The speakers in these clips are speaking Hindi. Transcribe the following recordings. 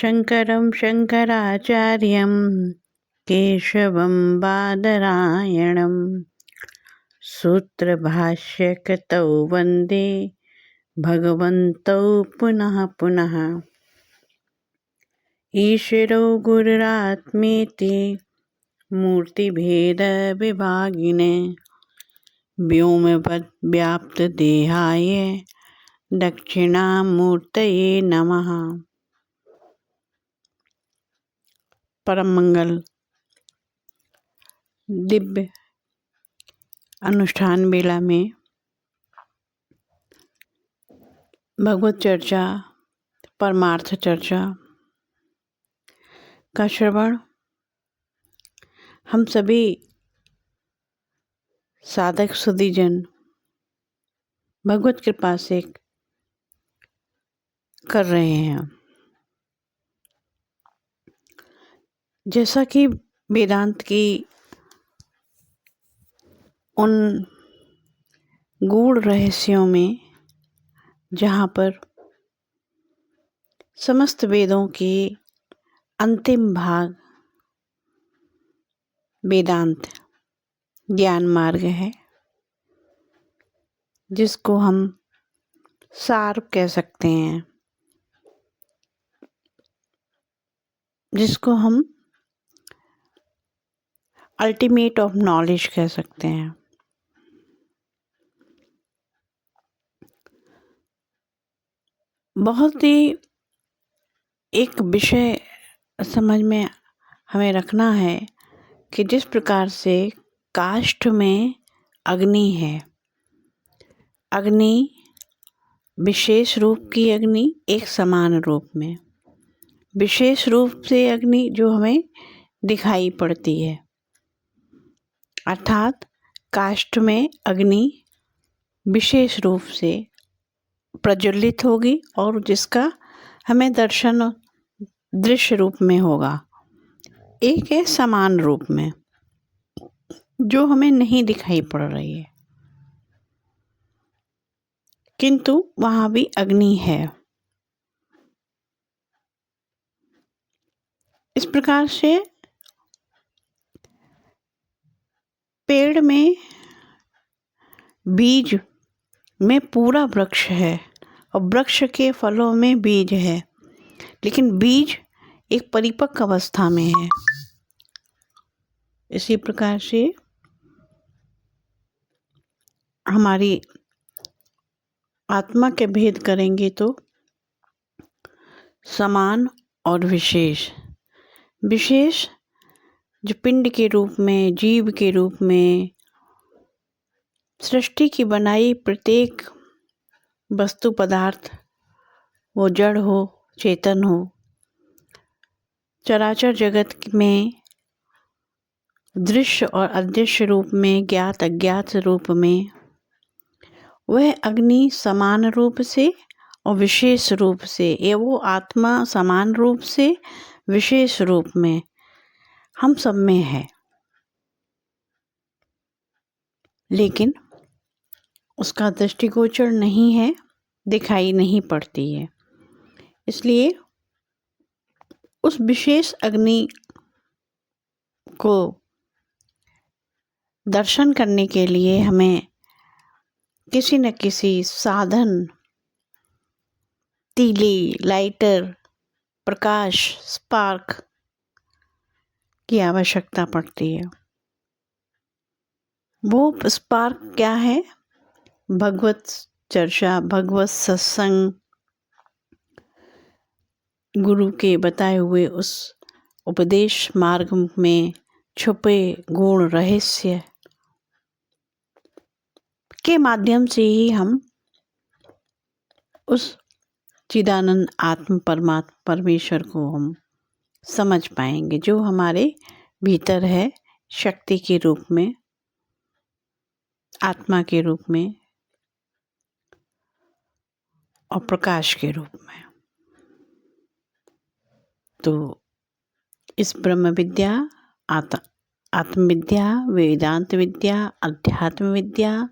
शङ्करं शङ्कराचार्यं केशवं बादरायणं सूत्रभाष्यकृतौ वन्दे भगवन्तौ पुनः पुनः। ईश्वरो गुरुरात्मेति मूर्तिभेदविभागिने व्योमवद्व्याप्तदेहाय दक्षिणामूर्तये नमः। परम मंगल दिव्य अनुष्ठान बेला में भगवत चर्चा, परमार्थ चर्चा का श्रवण हम सभी साधक सुधीजन भगवत कृपा से कर रहे हैं। जैसा कि वेदांत की उन गूढ़ रहस्यों में जहाँ पर समस्त वेदों के अंतिम भाग वेदांत ज्ञान मार्ग है, जिसको हम सार कह सकते हैं, जिसको हम अल्टीमेट ऑफ नॉलेज कह सकते हैं। बहुत ही एक विषय समझ में हमें रखना है कि जिस प्रकार से काष्ठ में अग्नि है, अग्नि विशेष रूप की अग्नि एक समान रूप में, विशेष रूप से अग्नि जो हमें दिखाई पड़ती है, अर्थात काष्ठ में अग्नि विशेष रूप से प्रज्वलित होगी और जिसका हमें दर्शन दृश्य रूप में होगा। एक है समान रूप में जो हमें नहीं दिखाई पड़ रही है, किंतु वहाँ भी अग्नि है। इस प्रकार से पेड़ में बीज में पूरा वृक्ष है और वृक्ष के फलों में बीज है, लेकिन बीज एक परिपक्व अवस्था में है। इसी प्रकार से हमारी आत्मा के भेद करेंगे तो समान और विशेष, विशेष जो पिंड के रूप में, जीव के रूप में सृष्टि की बनाई प्रत्येक वस्तु पदार्थ, वो जड़ हो चेतन हो, चराचर जगत में दृश्य और अदृश्य रूप में, ज्ञात अज्ञात रूप में, वह अग्नि समान रूप से और विशेष रूप से, ये वो आत्मा समान रूप से विशेष रूप में हम सब में है, लेकिन उसका दृष्टिगोचर नहीं है, दिखाई नहीं पड़ती है। इसलिए उस विशेष अग्नि को दर्शन करने के लिए हमें किसी न किसी साधन, तीली, लाइटर, प्रकाश, स्पार्क की आवश्यकता पड़ती है। वो स्पार्क क्या है? भगवत चर्चा, भगवत सत्संग, गुरु के बताए हुए उस उपदेश मार्ग में छुपे गूढ़ रहस्य के माध्यम से ही हम उस चिदानंद आत्म परमात्मा परमेश्वर को हम समझ पाएंगे, जो हमारे भीतर है, शक्ति के रूप में, आत्मा के रूप में और प्रकाश के रूप में। तो इस ब्रह्म विद्या, आत्म विद्या, वेदांत विद्या, अध्यात्म विद्या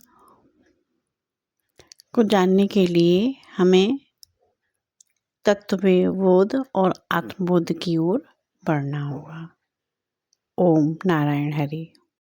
को जानने के लिए हमें तत्वबोध और आत्मबोध की ओर बढ़ना होगा। ओम नारायण हरि।